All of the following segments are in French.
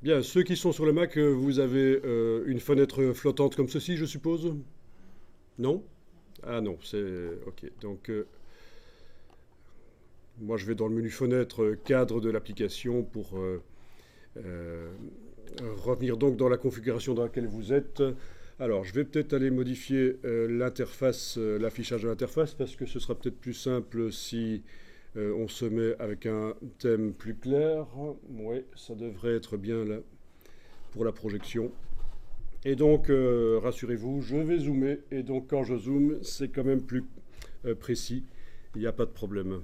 Bien, ceux qui sont sur le Mac, vous avez une fenêtre flottante comme ceci, je suppose? Non? Ah non, c'est... Ok. Donc, moi, je vais dans le menu fenêtre, cadre de l'application pour euh, revenir donc dans la configuration dans laquelle vous êtes. Alors, je vais peut-être aller modifier l'interface, l'affichage de l'interface, parce que ce sera peut-être plus simple si on se met avec un thème plus clair. Oui, ça devrait être bien là pour la projection. Et donc, rassurez-vous, je vais zoomer. Et donc, quand je zoome, c'est quand même plus précis. Il n'y a pas de problème.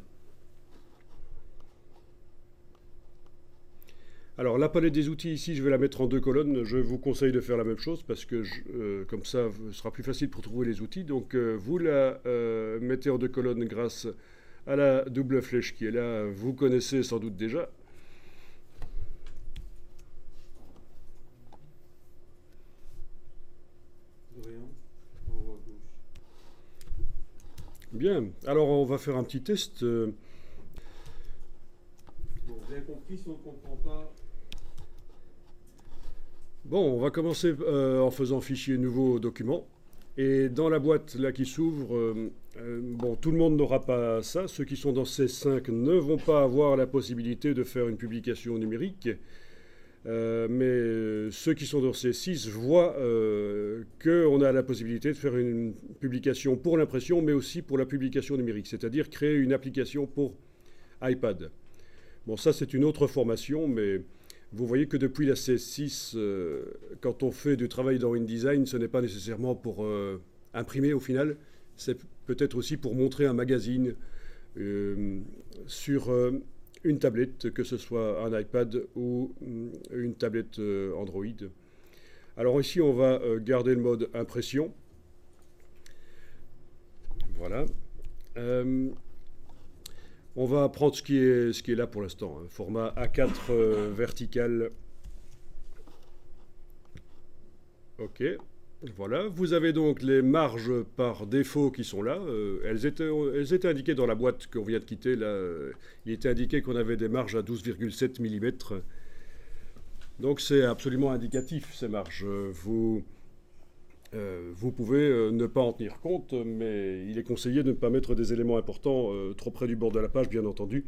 Alors, la palette des outils ici, je vais la mettre en deux colonnes. Je vous conseille de faire la même chose parce que comme ça, ce sera plus facile pour trouver les outils. Donc, vous la mettez en deux colonnes grâce à la double flèche qui est là. Vous connaissez sans doute déjà. Bien. Alors, on va faire un petit test. Bon, bien compris, si on ne comprend pas. Bon, on va commencer en faisant fichier nouveau document. Et dans la boîte là qui s'ouvre, bon, tout le monde n'aura pas ça. Ceux qui sont dans C5 ne vont pas avoir la possibilité de faire une publication numérique. Mais ceux qui sont dans C6 voient qu'on a la possibilité de faire une publication pour l'impression, mais aussi pour la publication numérique, c'est-à-dire créer une application pour iPad. Bon, ça c'est une autre formation, mais vous voyez que depuis la C6, quand on fait du travail dans InDesign, ce n'est pas nécessairement pour imprimer au final, c'est peut-être aussi pour montrer un magazine sur une tablette, que ce soit un iPad ou une tablette Android. Alors ici, on va garder le mode impression. Voilà. On va prendre ce qui est là pour l'instant. Hein. Format A4 vertical. OK. Voilà. Vous avez donc les marges par défaut qui sont là. Elles étaient indiquées dans la boîte qu'on vient de quitter. Là, il était indiqué qu'on avait des marges à 12,7 mm. Donc c'est absolument indicatif ces marges. Vous pouvez ne pas en tenir compte, mais il est conseillé de ne pas mettre des éléments importants trop près du bord de la page, bien entendu.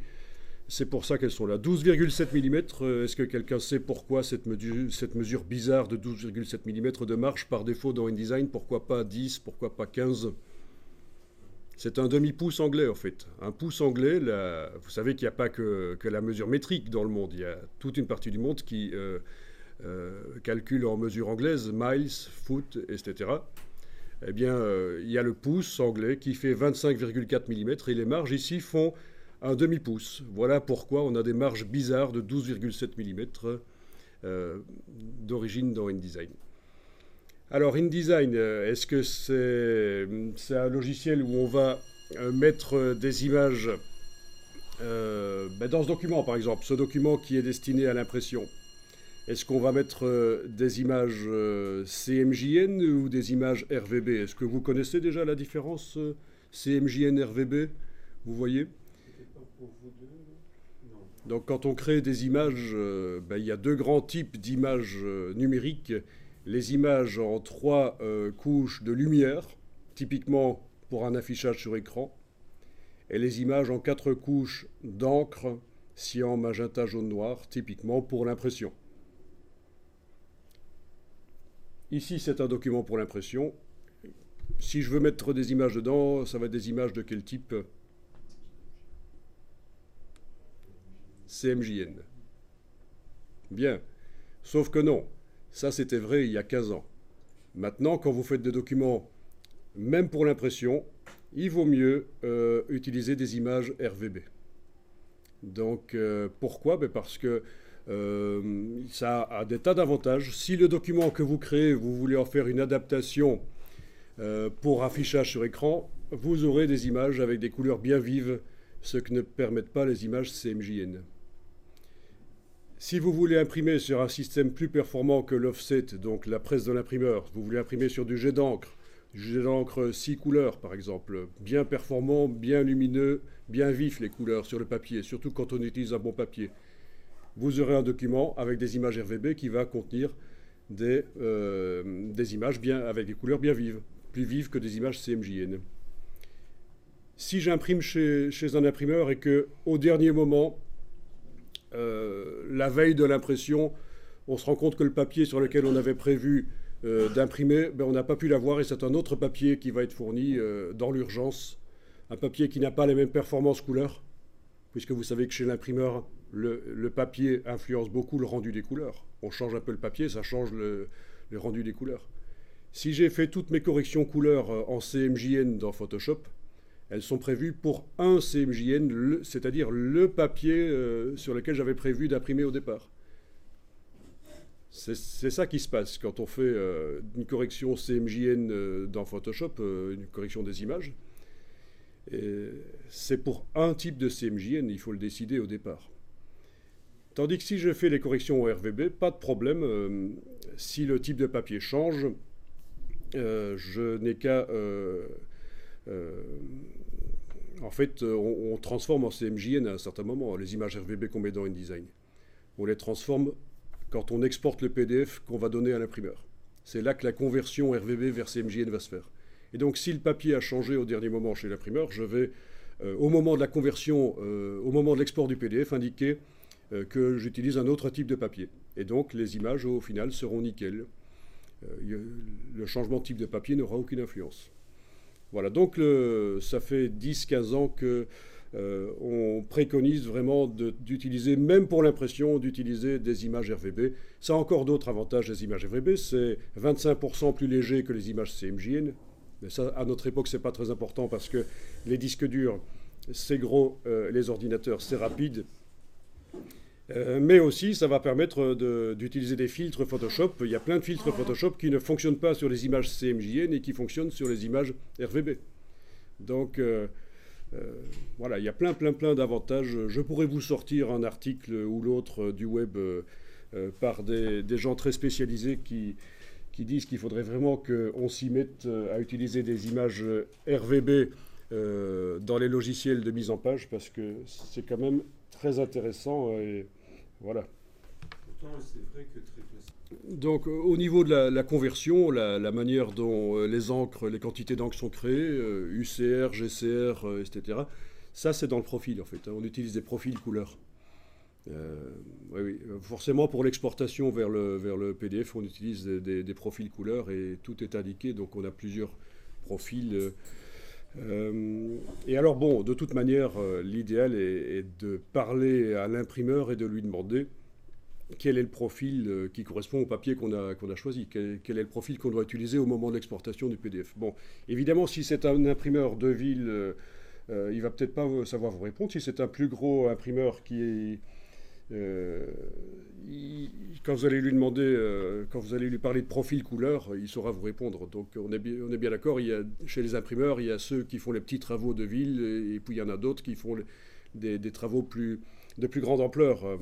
C'est pour ça qu'elles sont là. 12,7 mm, est-ce que quelqu'un sait pourquoi cette mesure bizarre de 12,7 mm de marge par défaut dans InDesign? Pourquoi pas 10, pourquoi pas 15? C'est un demi-pouce anglais en fait. Un pouce anglais, là, vous savez qu'il n'y a pas que la mesure métrique dans le monde. Il y a toute une partie du monde qui calcule en mesure anglaise, miles, foot, etc. Eh bien, il y a le pouce anglais qui fait 25,4 mm et les marges ici font un demi-pouce. Voilà pourquoi on a des marges bizarres de 12,7 mm d'origine dans InDesign. Alors, InDesign, est-ce que c'est un logiciel où on va mettre des images dans ce document, par exemple, ce document qui est destiné à l'impression? Est-ce qu'on va mettre des images CMJN ou des images RVB? Est-ce que vous connaissez déjà la différence CMJN-RVB? Vous voyez? Pour vous deux, non. Donc quand on crée des images, il y a deux grands types d'images numériques. Les images en trois couches de lumière, typiquement pour un affichage sur écran, et les images en quatre couches d'encre, cyan, magenta, jaune, noir, typiquement pour l'impression. Ici, c'est un document pour l'impression. Si je veux mettre des images dedans, ça va être des images de quel type? CMJN. Bien. Sauf que non. Ça, c'était vrai il y a 15 ans. Maintenant, quand vous faites des documents, même pour l'impression, il vaut mieux utiliser des images RVB. Donc, pourquoi? Parce que ça a des tas d'avantages. Si le document que vous créez, vous voulez en faire une adaptation pour affichage sur écran, vous aurez des images avec des couleurs bien vives, ce que ne permettent pas les images CMJN. Si vous voulez imprimer sur un système plus performant que l'offset, donc la presse de l'imprimeur, vous voulez imprimer sur du jet d'encre 6 couleurs par exemple, bien performant, bien lumineux, bien vif les couleurs sur le papier, surtout quand on utilise un bon papier. vous aurez un document avec des images RVB qui va contenir des images avec des couleurs bien vives, plus vives que des images CMJN. Si j'imprime chez un imprimeur et qu'au dernier moment, la veille de l'impression, on se rend compte que le papier sur lequel on avait prévu d'imprimer, on n'a pas pu l'avoir et c'est un autre papier qui va être fourni dans l'urgence. Un papier qui n'a pas les mêmes performances couleurs, puisque vous savez que chez l'imprimeur, le papier influence beaucoup le rendu des couleurs. On change un peu le papier, ça change le rendu des couleurs. Si j'ai fait toutes mes corrections couleurs en CMJN dans Photoshop, elles sont prévues pour un CMJN, c'est-à-dire le papier sur lequel j'avais prévu d'imprimer au départ. C'est ça qui se passe quand on fait une correction CMJN dans Photoshop, une correction des images. C'est pour un type de CMJN, il faut le décider au départ. Tandis que si je fais les corrections au RVB, pas de problème. Si le type de papier change, je n'ai qu'à... en fait, on transforme en CMJN à un certain moment les images RVB qu'on met dans InDesign. On les transforme quand on exporte le PDF qu'on va donner à l'imprimeur. C'est là que la conversion RVB vers CMJN va se faire. Et donc, si le papier a changé au dernier moment chez l'imprimeur, je vais, au moment de la conversion, au moment de l'export du PDF, indiquer que j'utilise un autre type de papier. Et donc, les images, au final, seront nickel. Le changement de type de papier n'aura aucune influence. Voilà, donc ça fait 10-15 ans qu'on préconise vraiment d'utiliser, même pour l'impression, d'utiliser des images RVB. Ça a encore d'autres avantages, les images RVB. C'est 25% plus léger que les images CMJN. Mais ça, à notre époque, c'est pas très important parce que les disques durs, c'est gros, les ordinateurs, c'est rapide. Mais aussi, ça va permettre d'utiliser des filtres Photoshop. Il y a plein de filtres Photoshop qui ne fonctionnent pas sur les images CMJN et qui fonctionnent sur les images RVB. Donc, voilà, il y a plein d'avantages. Je pourrais vous sortir un article ou l'autre du web par des gens très spécialisés qui disent qu'il faudrait vraiment qu'on s'y mette à utiliser des images RVB dans les logiciels de mise en page parce que c'est quand même très intéressant et voilà. Pourtant, c'est vrai que très classique. Donc au niveau de la conversion, la manière dont les encres, les quantités d'encre sont créées, UCR, GCR, etc., ça c'est dans le profil en fait. On utilise des profils couleurs. Oui. Forcément, pour l'exportation vers le PDF, on utilise des profils couleurs et tout est indiqué, donc on a plusieurs profils. Et alors, bon, de toute manière, l'idéal est de parler à l'imprimeur et de lui demander quel est le profil qui correspond au papier qu'on a choisi, quel est le profil qu'on doit utiliser au moment de l'exportation du PDF. Bon, évidemment, si c'est un imprimeur de ville, il va peut-être pas savoir vous répondre. Si c'est un plus gros imprimeur qui quand vous allez lui demander, quand vous allez lui parler de profil couleur, il saura vous répondre. Donc on est bien d'accord, chez les imprimeurs, il y a ceux qui font les petits travaux de ville, et puis il y en a d'autres qui font des travaux de plus grande ampleur.